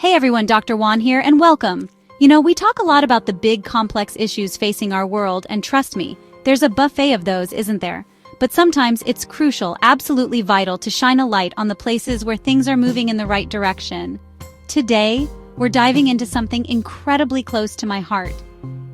Hey everyone, Dr. Juan here, and welcome. We talk a lot about the big, complex issues facing our world, and trust me, there's a buffet of those, isn't there? But sometimes it's crucial, absolutely vital, to shine a light on the places where things are moving in the right direction. Today, we're diving into something incredibly close to my heart: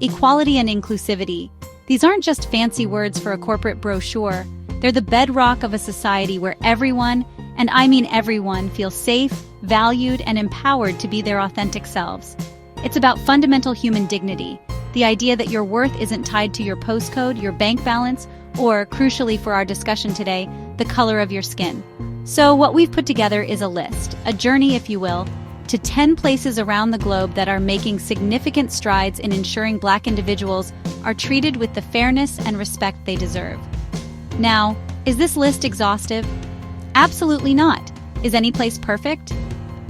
equality and inclusivity. These aren't just fancy words for a corporate brochure. They're the bedrock of a society where everyone, and I mean everyone, feels safe, valued, and empowered to be their authentic selves. It's about fundamental human dignity, the idea that your worth isn't tied to your postcode, your bank balance, or, crucially for our discussion today, the color of your skin. So what we've put together is a list, a journey if you will, to 10 places around the globe that are making significant strides in ensuring Black individuals are treated with the fairness and respect they deserve. Now, is this list exhaustive? Absolutely not. Is any place perfect?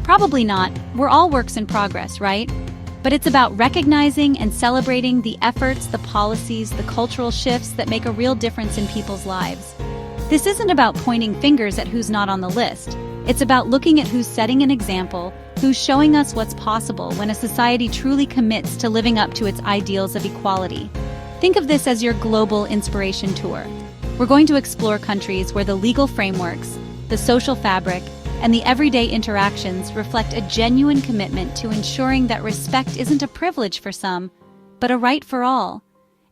Probably not. We're all works in progress, right? But it's about recognizing and celebrating the efforts, the policies, the cultural shifts that make a real difference in people's lives. This isn't about pointing fingers at who's not on the list. It's about looking at who's setting an example, who's showing us what's possible when a society truly commits to living up to its ideals of equality. Think of this as your global inspiration tour. We're going to explore countries where the legal frameworks, the social fabric, and the everyday interactions reflect a genuine commitment to ensuring that respect isn't a privilege for some, but a right for all.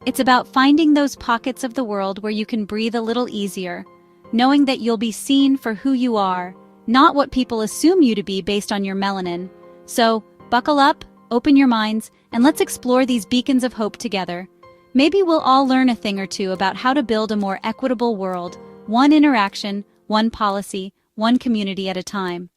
It's about finding those pockets of the world where you can breathe a little easier, knowing that you'll be seen for who you are, not what people assume you to be based on your melanin. So, buckle up, open your minds, and let's explore these beacons of hope together. Maybe we'll all learn a thing or two about how to build a more equitable world, one interaction, one policy, one community at a time.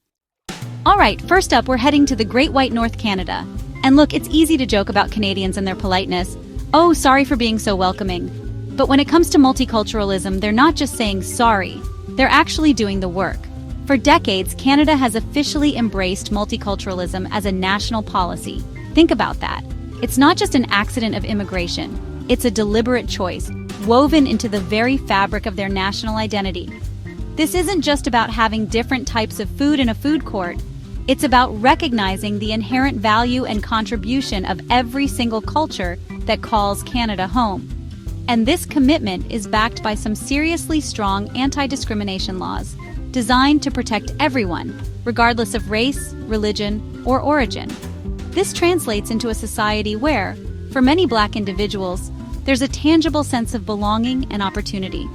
Alright, first up, we're heading to the Great White North, Canada. And look, it's easy to joke about Canadians and their politeness. Oh, sorry for being so welcoming. But when it comes to multiculturalism, they're not just saying sorry, they're actually doing the work. For decades, Canada has officially embraced multiculturalism as a national policy. Think about that. It's not just an accident of immigration, it's a deliberate choice, woven into the very fabric of their national identity. This isn't just about having different types of food in a food court. It's about recognizing the inherent value and contribution of every single culture that calls Canada home. And this commitment is backed by some seriously strong anti-discrimination laws designed to protect everyone, regardless of race, religion, or origin. This translates into a society where, for many Black individuals, there's a tangible sense of belonging and opportunity.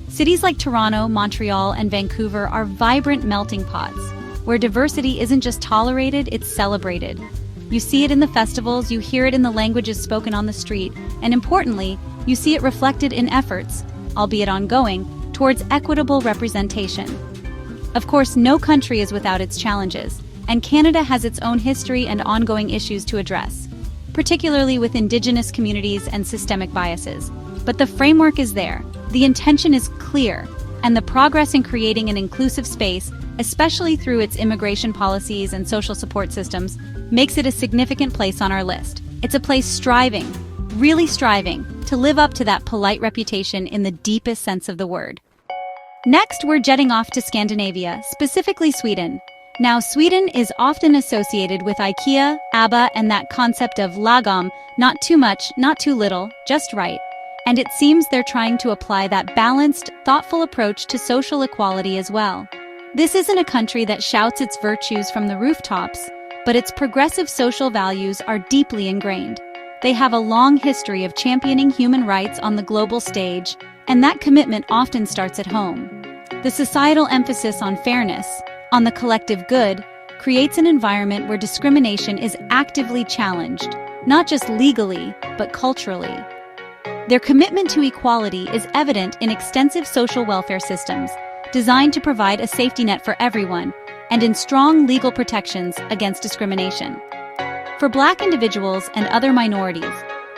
Cities like Toronto, Montreal, and Vancouver are vibrant melting pots, where diversity isn't just tolerated, it's celebrated. You see it in the festivals, you hear it in the languages spoken on the street, and importantly, you see it reflected in efforts, albeit ongoing, towards equitable representation. Of course, no country is without its challenges, and Canada has its own history and ongoing issues to address, particularly with Indigenous communities and systemic biases. But the framework is there. The intention is clear, and the progress in creating an inclusive space, especially through its immigration policies and social support systems, makes it a significant place on our list. It's a place striving, really striving, to live up to that polite reputation in the deepest sense of the word. Next, we're jetting off to Scandinavia, specifically Sweden. Now, Sweden is often associated with IKEA, ABBA, and that concept of Lagom, not too much, not too little, just right. And it seems they're trying to apply that balanced, thoughtful approach to social equality as well. This isn't a country that shouts its virtues from the rooftops, but its progressive social values are deeply ingrained. They have a long history of championing human rights on the global stage, and that commitment often starts at home. The societal emphasis on fairness, on the collective good, creates an environment where discrimination is actively challenged, not just legally, but culturally. Their commitment to equality is evident in extensive social welfare systems, designed to provide a safety net for everyone, and in strong legal protections against discrimination. For Black individuals and other minorities,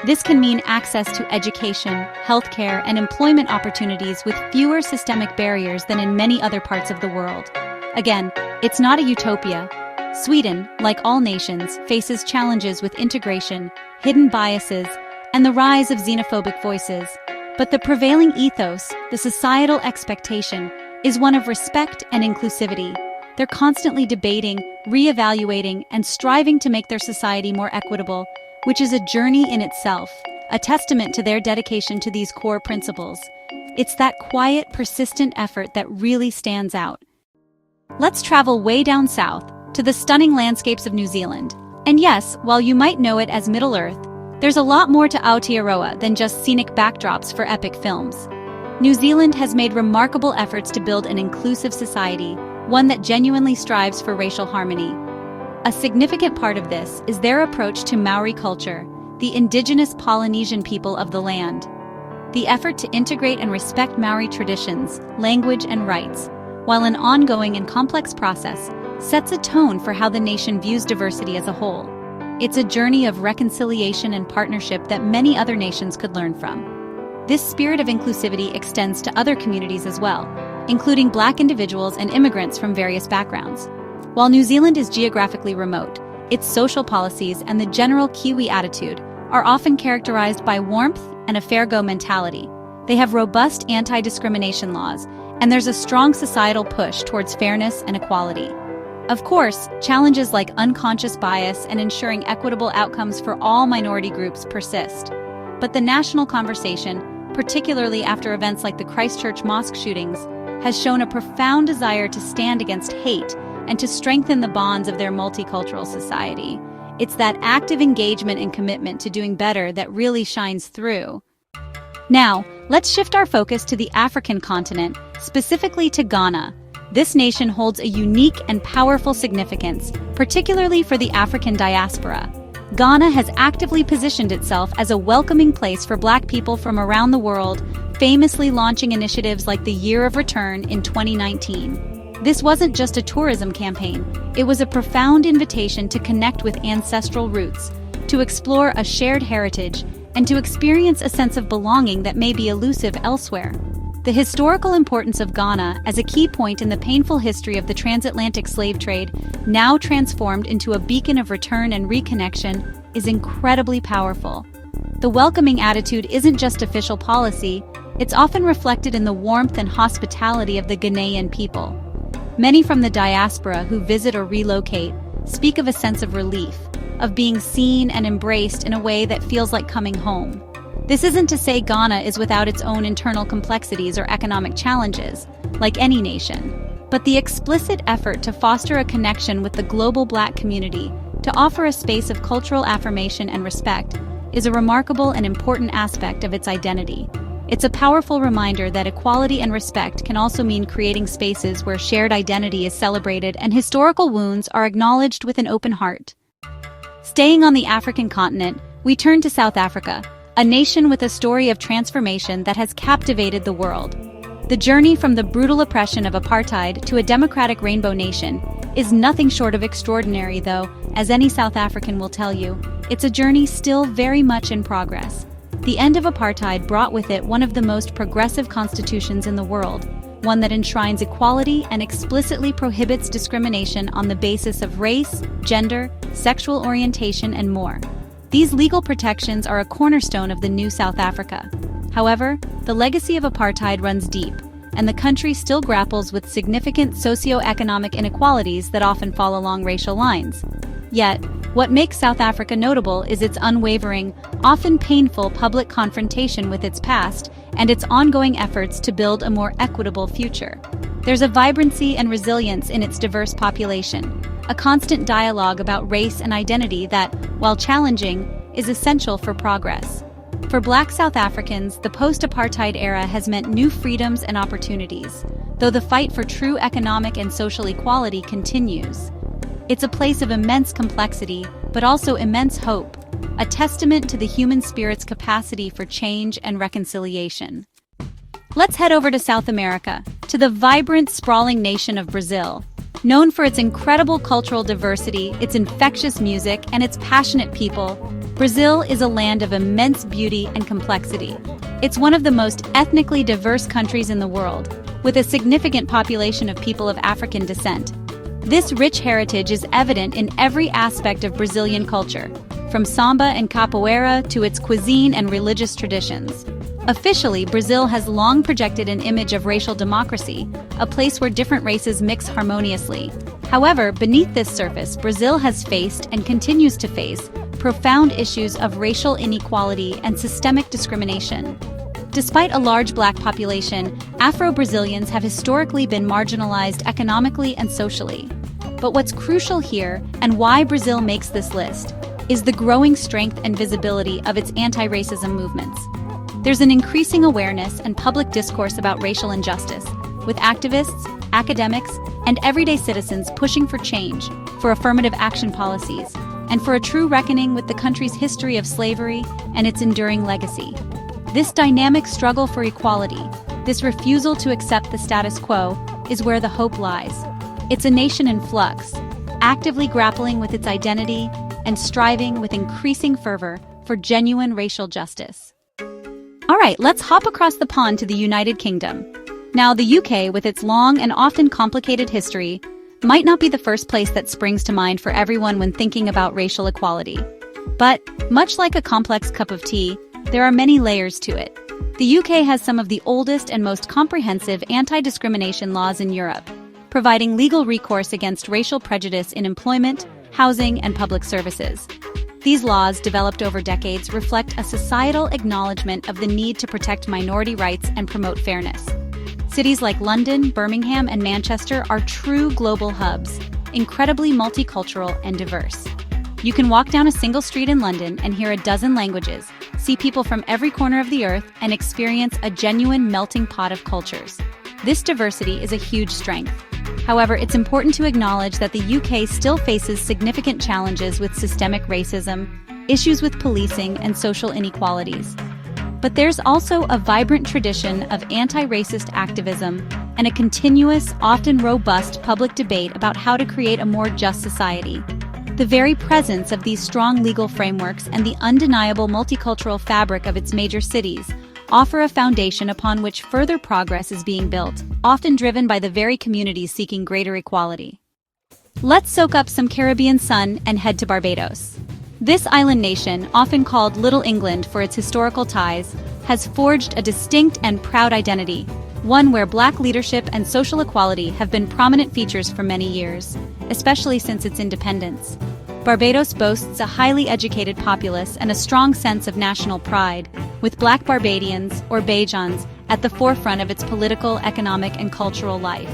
this can mean access to education, healthcare, and employment opportunities with fewer systemic barriers than in many other parts of the world. Again, it's not a utopia. Sweden, like all nations, faces challenges with integration, hidden biases, and the rise of xenophobic voices. But the prevailing ethos, the societal expectation, is one of respect and inclusivity. They're constantly debating, reevaluating, and striving to make their society more equitable, which is a journey in itself, a testament to their dedication to these core principles. It's that quiet, persistent effort that really stands out. Let's travel way down south, to the stunning landscapes of New Zealand. And yes, while you might know it as Middle Earth, there's a lot more to Aotearoa than just scenic backdrops for epic films. New Zealand has made remarkable efforts to build an inclusive society, one that genuinely strives for racial harmony. A significant part of this is their approach to Maori culture, the indigenous Polynesian people of the land. The effort to integrate and respect Maori traditions, language, and rights, while an ongoing and complex process, sets a tone for how the nation views diversity as a whole. It's a journey of reconciliation and partnership that many other nations could learn from. This spirit of inclusivity extends to other communities as well, including Black individuals and immigrants from various backgrounds. While New Zealand is geographically remote, its social policies and the general Kiwi attitude are often characterized by warmth and a fair-go mentality. They have robust anti-discrimination laws, and there's a strong societal push towards fairness and equality. Of course, challenges like unconscious bias and ensuring equitable outcomes for all minority groups persist. But the national conversation, particularly after events like the Christchurch mosque shootings, has shown a profound desire to stand against hate and to strengthen the bonds of their multicultural society. It's that active engagement and commitment to doing better that really shines through. Now, let's shift our focus to the African continent, specifically to Ghana. This nation holds a unique and powerful significance, particularly for the African diaspora. Ghana has actively positioned itself as a welcoming place for Black people from around the world, famously launching initiatives like the Year of Return in 2019. This wasn't just a tourism campaign, it was a profound invitation to connect with ancestral roots, to explore a shared heritage, and to experience a sense of belonging that may be elusive elsewhere. The historical importance of Ghana as a key point in the painful history of the transatlantic slave trade, now transformed into a beacon of return and reconnection, is incredibly powerful. The welcoming attitude isn't just official policy, it's often reflected in the warmth and hospitality of the Ghanaian people. Many from the diaspora who visit or relocate speak of a sense of relief, of being seen and embraced in a way that feels like coming home. This isn't to say Ghana is without its own internal complexities or economic challenges, like any nation, but the explicit effort to foster a connection with the global Black community, to offer a space of cultural affirmation and respect, is a remarkable and important aspect of its identity. It's a powerful reminder that equality and respect can also mean creating spaces where shared identity is celebrated and historical wounds are acknowledged with an open heart. Staying on the African continent, we turn to South Africa, a nation with a story of transformation that has captivated the world. The journey from the brutal oppression of apartheid to a democratic rainbow nation is nothing short of extraordinary, though, as any South African will tell you, it's a journey still very much in progress. The end of apartheid brought with it one of the most progressive constitutions in the world, one that enshrines equality and explicitly prohibits discrimination on the basis of race, gender, sexual orientation, and more. These legal protections are a cornerstone of the new South Africa. However, the legacy of apartheid runs deep, and the country still grapples with significant socio-economic inequalities that often fall along racial lines. Yet, what makes South Africa notable is its unwavering, often painful public confrontation with its past and its ongoing efforts to build a more equitable future. There's a vibrancy and resilience in its diverse population, a constant dialogue about race and identity that, while challenging, is essential for progress. For Black South Africans, the post-apartheid era has meant new freedoms and opportunities, though the fight for true economic and social equality continues. It's a place of immense complexity, but also immense hope, a testament to the human spirit's capacity for change and reconciliation. Let's head over to South America, to the vibrant, sprawling nation of Brazil. Known for its incredible cultural diversity, its infectious music, and its passionate people, Brazil is a land of immense beauty and complexity. It's one of the most ethnically diverse countries in the world, with a significant population of people of African descent. This rich heritage is evident in every aspect of Brazilian culture, from samba and capoeira to its cuisine and religious traditions. Officially, Brazil has long projected an image of racial democracy, a place where different races mix harmoniously. However, beneath this surface, Brazil has faced and continues to face profound issues of racial inequality and systemic discrimination. Despite a large Black population, Afro-Brazilians have historically been marginalized economically and socially. But what's crucial here, and why Brazil makes this list, is the growing strength and visibility of its anti-racism movements. There's an increasing awareness and public discourse about racial injustice, with activists, academics, and everyday citizens pushing for change, for affirmative action policies, and for a true reckoning with the country's history of slavery and its enduring legacy. This dynamic struggle for equality, this refusal to accept the status quo, is where the hope lies. It's a nation in flux, actively grappling with its identity and striving with increasing fervor for genuine racial justice. All right, let's hop across the pond to the United Kingdom. Now, the UK, with its long and often complicated history, might not be the first place that springs to mind for everyone when thinking about racial equality. But, much like a complex cup of tea, there are many layers to it. The UK has some of the oldest and most comprehensive anti-discrimination laws in Europe, providing legal recourse against racial prejudice in employment, housing, and public services. These laws, developed over decades, reflect a societal acknowledgement of the need to protect minority rights and promote fairness. Cities like London, Birmingham, and Manchester are true global hubs, incredibly multicultural and diverse. You can walk down a single street in London and hear a dozen languages, see people from every corner of the earth, and experience a genuine melting pot of cultures. This diversity is a huge strength. However, it's important to acknowledge that the UK still faces significant challenges with systemic racism, issues with policing, and social inequalities. But there's also a vibrant tradition of anti-racist activism and a continuous, often robust public debate about how to create a more just society. The very presence of these strong legal frameworks and the undeniable multicultural fabric of its major cities offer a foundation upon which further progress is being built, often driven by the very communities seeking greater equality. Let's soak up some Caribbean sun and head to Barbados. This island nation, often called Little England for its historical ties, has forged a distinct and proud identity, one where Black leadership and social equality have been prominent features for many years, especially since its independence. Barbados boasts a highly educated populace and a strong sense of national pride, with Black Barbadians, or Bajans, at the forefront of its political, economic, and cultural life.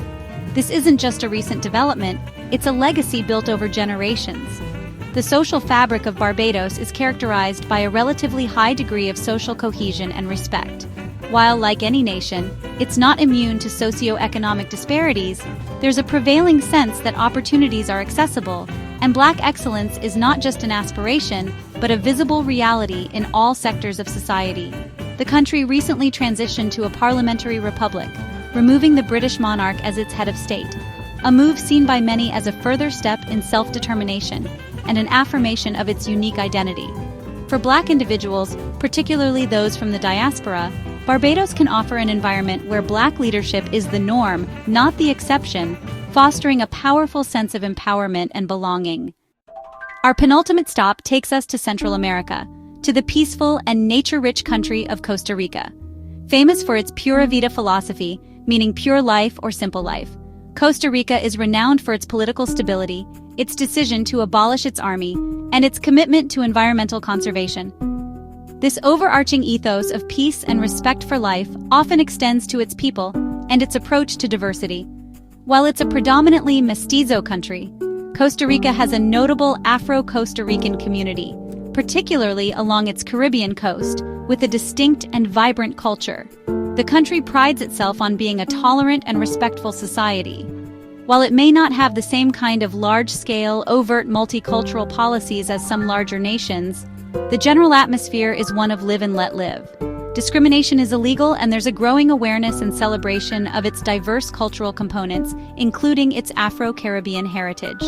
This isn't just a recent development, it's a legacy built over generations. The social fabric of Barbados is characterized by a relatively high degree of social cohesion and respect. While, like any nation, it's not immune to socio-economic disparities, there's a prevailing sense that opportunities are accessible, and Black excellence is not just an aspiration, but a visible reality in all sectors of society. The country recently transitioned to a parliamentary republic, removing the British monarch as its head of state, a move seen by many as a further step in self-determination and an affirmation of its unique identity. For Black individuals, particularly those from the diaspora, Barbados can offer an environment where Black leadership is the norm, not the exception, fostering a powerful sense of empowerment and belonging. Our penultimate stop takes us to Central America, to the peaceful and nature-rich country of Costa Rica. Famous for its Pura Vida philosophy, meaning pure life or simple life, Costa Rica is renowned for its political stability, its decision to abolish its army, and its commitment to environmental conservation. This overarching ethos of peace and respect for life often extends to its people and its approach to diversity. While it's a predominantly mestizo country, Costa Rica has a notable Afro-Costa Rican community, particularly along its Caribbean coast, with a distinct and vibrant culture. The country prides itself on being a tolerant and respectful society. While it may not have the same kind of large-scale, overt multicultural policies as some larger nations, the general atmosphere is one of live and let live. Discrimination is illegal, and there's a growing awareness and celebration of its diverse cultural components, including its Afro-Caribbean heritage.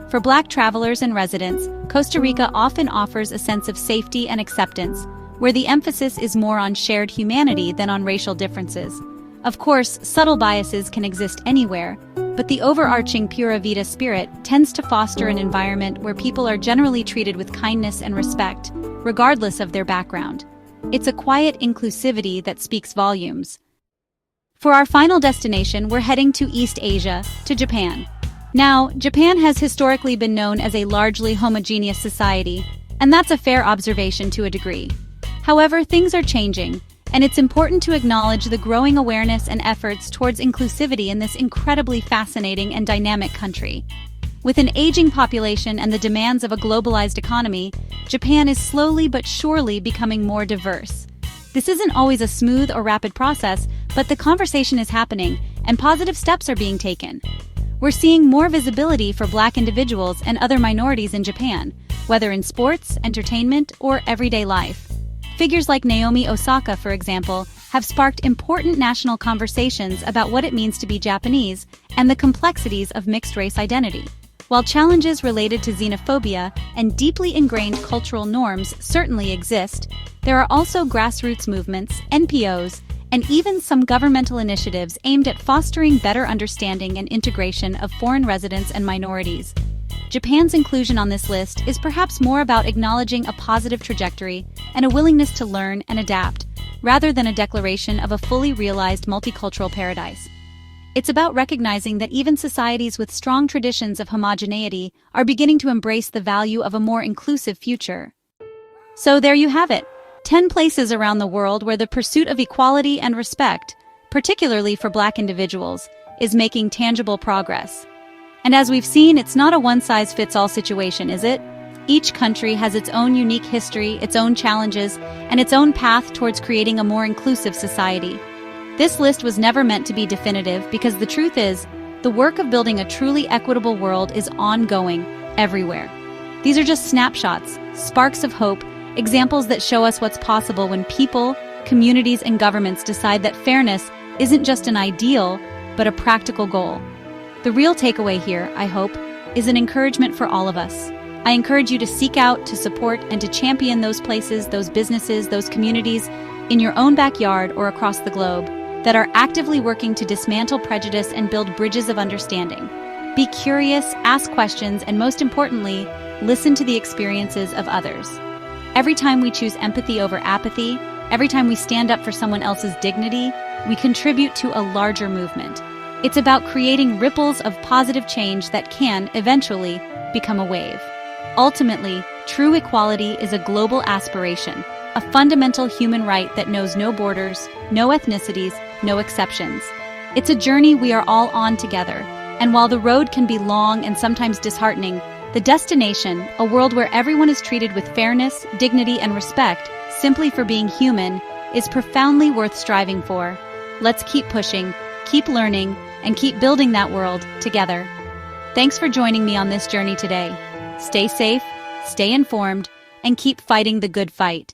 For Black travelers and residents, Costa Rica often offers a sense of safety and acceptance, where the emphasis is more on shared humanity than on racial differences. Of course, subtle biases can exist anywhere, but the overarching Pura Vida spirit tends to foster an environment where people are generally treated with kindness and respect, regardless of their background. It's a quiet inclusivity that speaks volumes. For our final destination, we're heading to East Asia, to Japan. Now, Japan has historically been known as a largely homogeneous society, and that's a fair observation to a degree. However, things are changing, and it's important to acknowledge the growing awareness and efforts towards inclusivity in this incredibly fascinating and dynamic country. With an aging population and the demands of a globalized economy, Japan is slowly but surely becoming more diverse. This isn't always a smooth or rapid process, but the conversation is happening, and positive steps are being taken. We're seeing more visibility for Black individuals and other minorities in Japan, whether in sports, entertainment, or everyday life. Figures like Naomi Osaka, for example, have sparked important national conversations about what it means to be Japanese and the complexities of mixed-race identity. While challenges related to xenophobia and deeply ingrained cultural norms certainly exist, there are also grassroots movements, NPOs, and even some governmental initiatives aimed at fostering better understanding and integration of foreign residents and minorities. Japan's inclusion on this list is perhaps more about acknowledging a positive trajectory and a willingness to learn and adapt, rather than a declaration of a fully realized multicultural paradise. It's about recognizing that even societies with strong traditions of homogeneity are beginning to embrace the value of a more inclusive future. So there you have it, 10 places around the world where the pursuit of equality and respect, particularly for Black individuals, is making tangible progress. And as we've seen, it's not a one-size-fits-all situation, is it? Each country has its own unique history, its own challenges, and its own path towards creating a more inclusive society. This list was never meant to be definitive because the truth is, the work of building a truly equitable world is ongoing, everywhere. These are just snapshots, sparks of hope, examples that show us what's possible when people, communities, and governments decide that fairness isn't just an ideal, but a practical goal. The real takeaway here, I hope, is an encouragement for all of us. I encourage you to seek out, to support, and to champion those places, those businesses, those communities, in your own backyard or across the globe, that are actively working to dismantle prejudice and build bridges of understanding. Be curious, ask questions, and most importantly, listen to the experiences of others. Every time we choose empathy over apathy, every time we stand up for someone else's dignity, we contribute to a larger movement. It's about creating ripples of positive change that can, eventually, become a wave. Ultimately, true equality is a global aspiration, a fundamental human right that knows no borders, no ethnicities, no exceptions. It's a journey we are all on together, and while the road can be long and sometimes disheartening, the destination, a world where everyone is treated with fairness, dignity, and respect, simply for being human, is profoundly worth striving for. Let's keep pushing, keep learning, and keep building that world together. Thanks for joining me on this journey today. Stay safe, stay informed, and keep fighting the good fight.